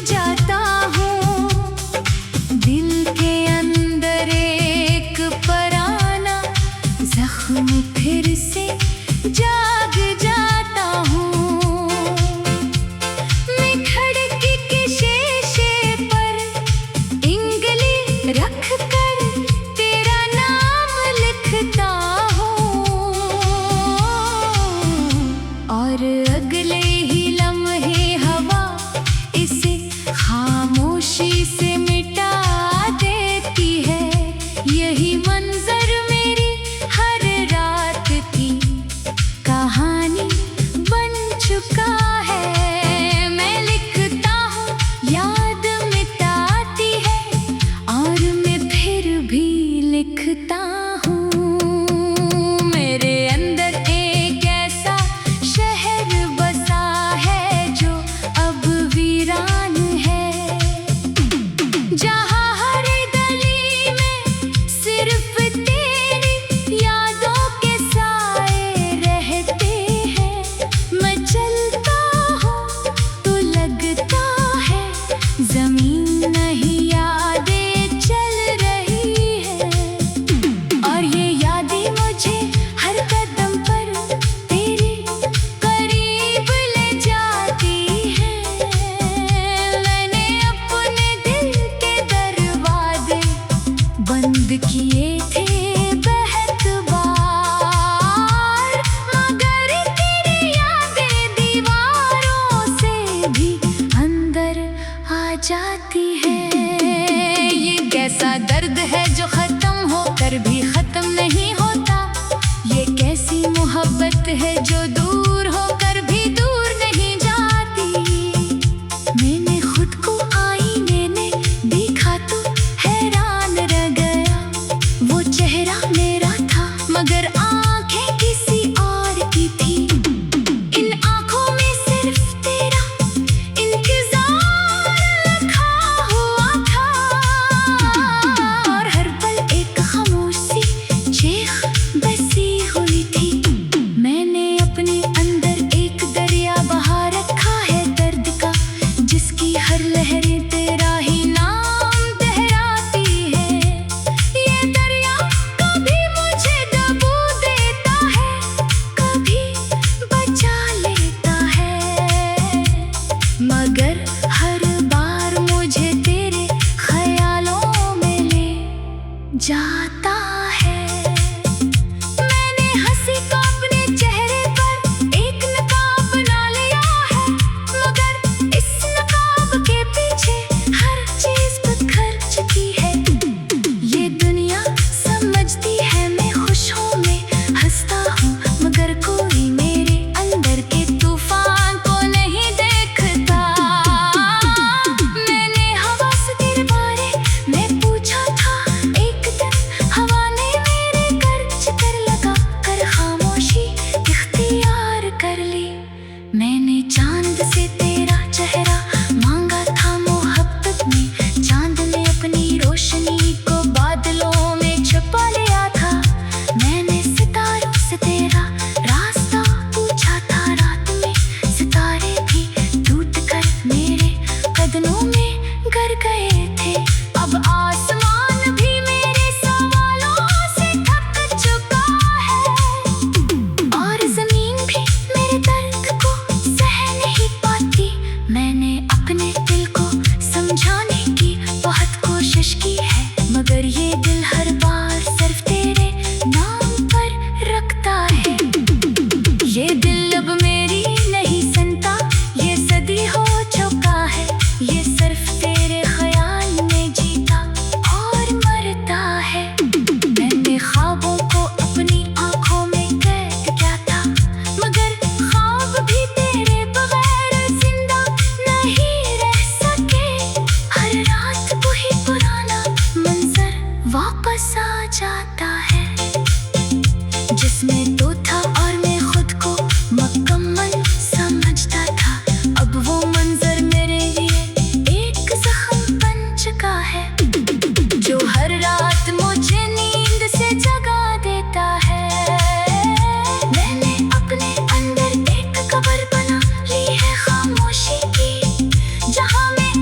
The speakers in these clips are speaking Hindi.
जाता हूँ। दिल के अंदर एक पराना जख्म फिर से जाग जाता हूँ। मैं खिड़की के शीशे पर इंगली रख कर तेरा नाम लिखता हूँ, और अगले ही लम्हे हवा इसे खामोशी से मिटा देती है। यही मंजर मेरी हर रात की कहानी बन चुका है। मैं लिखता हूँ, याद मिटाती है, और मैं फिर भी लिखता हूँ। मेरे अंदर एक ऐसा शहर बसा है जो अब वीरान है, जहाँ हर गली में सिर्फ तेरी यादों के साए रहते हैं। मैं चलता हूँ तो लगता है जमीन नहीं यादें चल रही है, और ये यादें मुझे हर कदम पर तेरे करीब ले जाती हैं। मैंने अपने दिल के दरवाजे बंद किए थे बहुत बार, मगर तेरी यादें दीवारों से भी अंदर आ जाती है। ये कैसा दर्द है जो खत्म होकर भी खत्म नहीं होता। ये कैसी मोहब्बत है जो दूर होकर भी दूर नहीं जाती। मैंने खुद को आईने में देखा तो हैरान रह गया। वो चेहरा मेरा था मगर आंखें किसी और की थी। इन आंखों में सिर्फ तेरा इंतजार लिखा हुआ था, और हर पल एक खामोश सी चीख बसी हुई थी। मैंने अपने अंदर एक दरिया बहा रखा है दर्द का, जिसकी हर लहरें तेरा ही नाम दोहराती है। ये दरिया कभी मुझे डुबो देता है, कभी बचा लेता है, मगर हर बार मुझे तेरे ख्यालों में ले जाता है। मैंने हंसी को अपने चेहरे पर एक नकाब बना लिया है, मगर इस नकाब के पीछे हर चीज बिखर चुकी है। ये दुनिया समझती है मैं खुश हूँ, मैं हंसता हूँ, मगर कोई मेरे अंदर के तूफान को नहीं देखता। मैंने हवा से तेरे बारे में पूछा था एक दिन, हवा ने मेरे कर चक्कर लगा कर खामोशी इख्तियार कर ली। मैंने चांद से तेरा चेहरा मांगा था मोहब्बत में, चांद ने अपनी रोशनी को बादलों में छुपा लिया था। मैंने सितारों से तेरा रास्ता पूछा था, रात में सितारे भी टूट कर मेरे कदमों में गिर गए थे। अब आसमान भी मेरे सवालों से थक चुका है, और जमीन भी मेरे दर्द को सह नहीं पाती। मैंने अपने दिल को समझाने की बहुत कोशिश की है, मगर ये दिल हर बार सिर्फ तेरे नाम पर रखता है। ये दिल अब मेरी नहीं सुनता, ये सदी हो चुका है। ये सिर्फ तेरे ख्याल में जीता और मरता है। मैंने ख्वाबों को अपनी आंखों में कैद किया था, मगर ख्वाब भी तेरे बगैर जिंदा नहीं रह सके। हर रात वही पुराना मंजर वापस आ जाता है, जिसमें तो था और मैं खुद को मुकम्मल समझता था। अब वो मंजर मेरे लिए एक जख्म बन चुका है, जो हर रात मुझे नींद से जगा देता है। मैंने अपने अंदर एक कब्र बना ली है खामोशी की, जहाँ मैं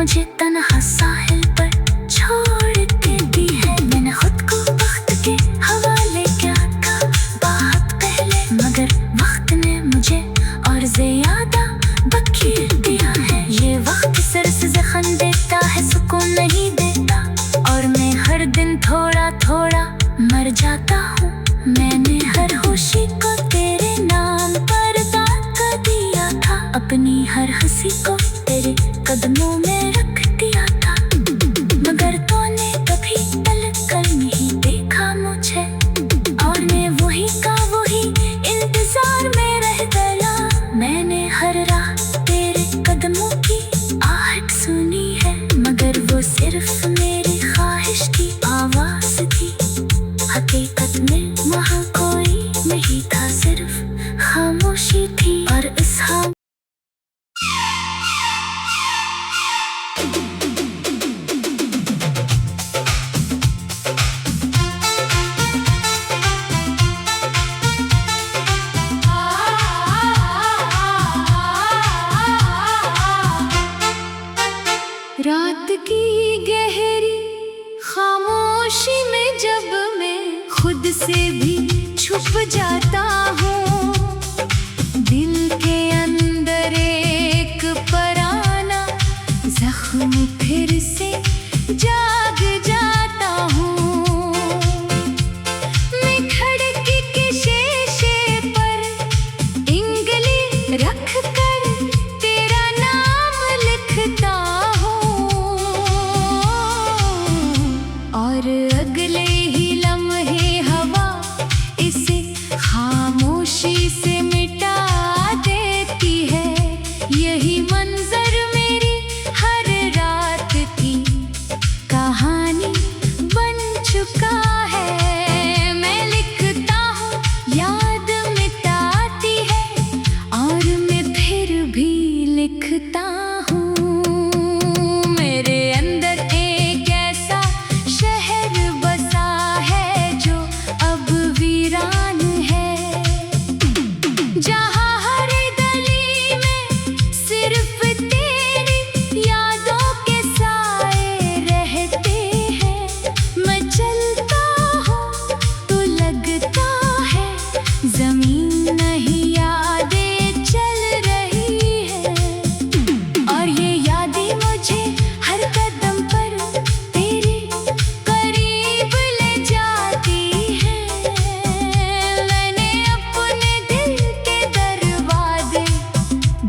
मुझे तन्हा साहिल पर छोड़ के दी है। मैंने खुद को वक्त के हवाले किया था बहुत पहले, मगर वक्त ने मुझे और ज्यादा बखेर दिया है। ये वक्त सर से जख्म देता है, सुकून नहीं देता, और मैं हर दिन थोड़ा थोड़ा मर जाता हूँ। मैंने हर खुशी को तेरे नाम पर दाग दिया था, अपनी हर हंसी को तेरे कदमों में रख दिया था, मगर तूने कभी पलट कर नहीं देखा मुझे, और मैं वही का वही इंतजार में रह गया। मैंने हर रात तेरे कदमों की आहट सुनी है, मगर वो सिर्फ मेरी ख्वाहिश की आवाज थी। हकीकत में वहाँ कोई नहीं था, सिर्फ खामोशी थी। और इस रात की गहरी खामोशी में जब मैं खुद से भी छुप जाता हूँ, दिल के अंदर एक पराना जख्म फिर से जाग जाता हूँ। मैं खिड़की के शीशे पर इंगली रख कर तेरा नाम लिखता और अगले ही लम्हे हवा इसे खामोशी से मिटा देती है। यही मंजर मेरी हर रात की कहानी बन चुका है। मैं लिखता हूँ, याद मिटाती है, और मैं फिर भी लिखता हूँ। मेरे अंदर एक ऐसा शहर बसा है जो अब वीरान है, जहाँ हर गली में सिर्फ तेरी यादों के साए रहते हैं। मैं चलता हूँ तो लगता है जमीन नहीं यादें चल रही है, और ये यादें मुझे हर कदम पर तेरे करीब ले जाती हैं। मैंने अपने दिल के दरवाजे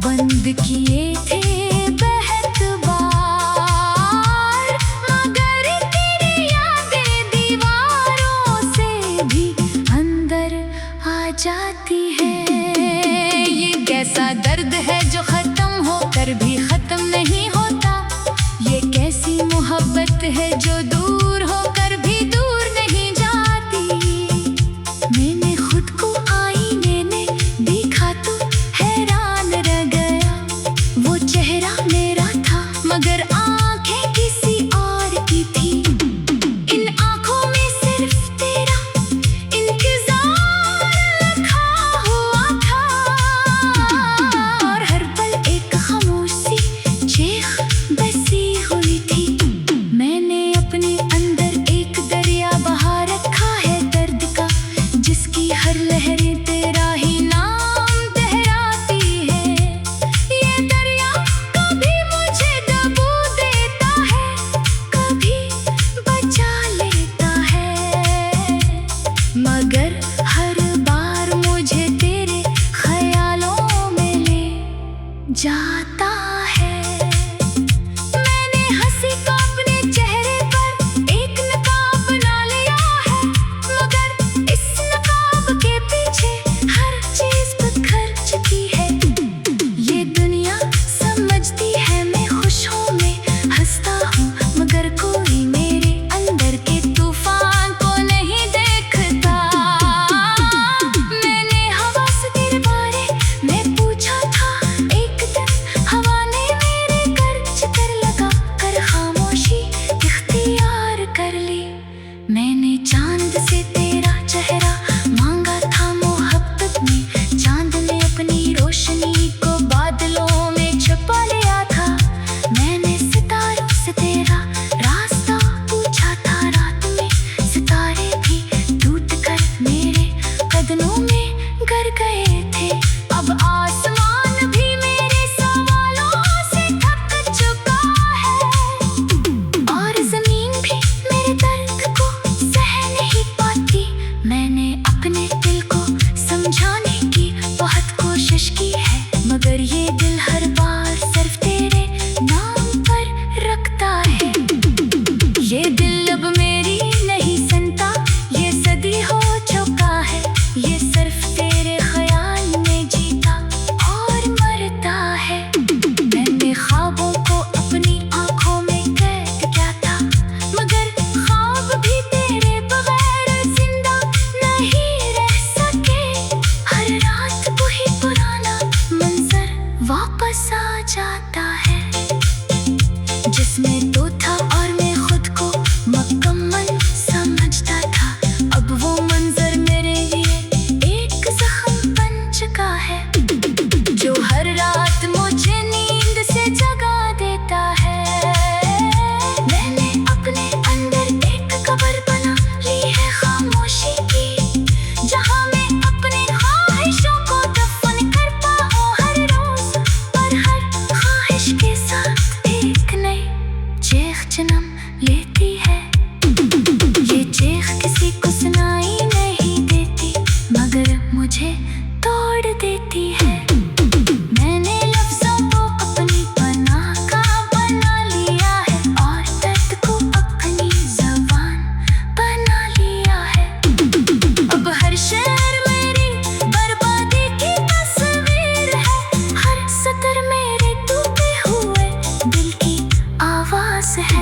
बंद किए थे बहुत बार, मगर तेरी यादें दीवारों से भी अंदर आ जाती है। ये कैसा दर्द है जो खत्म होकर भी खत्म नहीं होता, ये कैसी मोहब्बत है जो दूर होकर भी दूर नहीं जाती। मैंने खुद को आईने में देखा तो हैरान रह गया, वो चेहरा मेरा था मगर आंखें किसी और की थी। इन आंखों में सिर्फ तेरा इंतजार लिखा हुआ था, और हर पल एक खामोश सी चीख बसी हुई थी। मैंने अपने अंदर एक दरिया बहा रखा है दर्द का, जिसकी हर लहरें तेरा ही नाम तहराती है। ये दरिया कभी मुझे डुबो देता है, कभी बचा लेता है, मगर हर बार मुझे तेरे ख्यालों में ले जाता है। मैंने हंसी को अपने चेहरे पर एक नकाब बना लिया है, मगर इस नकाब के पीछे हर चीज बिखर चुकी है। ये दुनिया समझती है मैं खुश हूँ, मैं हंसता हूँ, मगर कोई मेरे अंदर के तूफान को नहीं देखता। मैंने हवा से तेरे बारे में पूछा था एक दिन, हवा दिल हर बार सिर्फ तेरे नाम पर रखता है। ये दिल अब मेरी नहीं सुनता, ये सदी हो चुका है। ये सिर्फ तेरे ख्याल में जीता और मरता है। मैंने ख्वाबों को अपनी आंखों में कैद किया था, मगर ख्वाब भी तेरे बगैर जिंदा नहीं रह सके। हर रात वही पुराना मंजर वापस आ जाता है, जिसमें तू था और मैं खुद को मुकम्मल समझता था। अब वो मंजर मेरे लिए एक जख्म बन चुका है, जो हर रात मुझे नींद से जगा देता है। मैंने अपने अंदर एक कब्र बना ली है खामोशी की, जहाँ मैं अपनी ख्वाहिशों को दफन करता हूँ हर रोज। पर हर ख्वाहिश के साथ एक नई चीख जन्म लेती है। ये चीख किसी को सुनाई नहीं देती, मगर मुझे तोड़ देती है। मैंने लफ्जों को अपनी पनाह का बना लिया है, और दर्द को अपनी ज़बान बना लिया है। अब हर शेर मेरी बर्बादी की तस्वीर है, हर सतर मेरे टूटे हुए दिल की आवाज़ है।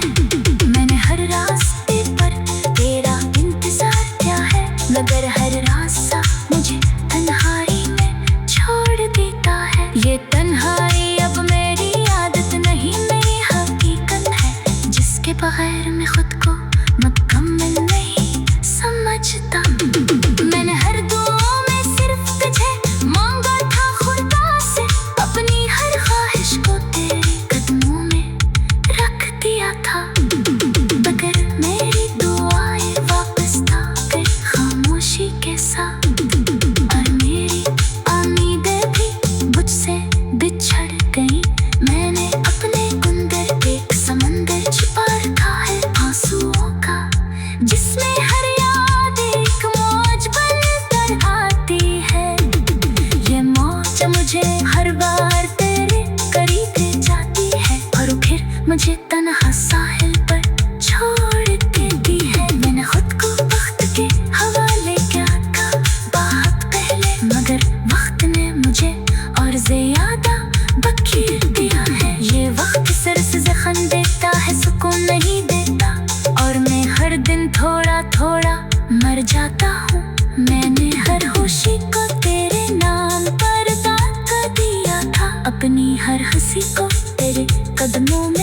मैंने हर रास्ते पर तेरा इंतजार किया है, मगर हर रास्ता मुझे तन्हाई में छोड़ देता है। ये तन्हाई अब मेरी आदत नहीं, मेरी हकीकत है, जिसके बगैर मैं खुद को मुकम्मल नहीं समझता। मैंने हर दुआ में सिर्फ तुझे मांगा था खुदा से, अपनी हर ख्वाहिश को तेरे कदमों में रख दिया था, मगर मेरी दुआएं वापस आ गई खामोशी के साथ। और मेरी उम्मीदें भी मुझसे बिछड़ गई। मैंने अपने अंदर एक समंदर छिपा रखा है आंसुओं का, जिसमें हर याद एक मौज बनकर आती है। ये मौज मुझे हर बार तेरे करीब ले जाती है, और फिर मुझे तन्हा साहिल पर छोड़ देती है। मैंने खुद को वक्त के हवाले किया था बहुत पहले, मगर वक्त ने मुझे और ज्यादा बखेर दिया है। ये वक्त सर से जख्म देता है, सुकून नहीं देता, और मैं हर दिन थोड़ा थोड़ा मर जाता हूँ। मैंने हर खुशी को तेरे नाम पर दाग दिया था, अपनी हर हंसी को तेरे कदमों में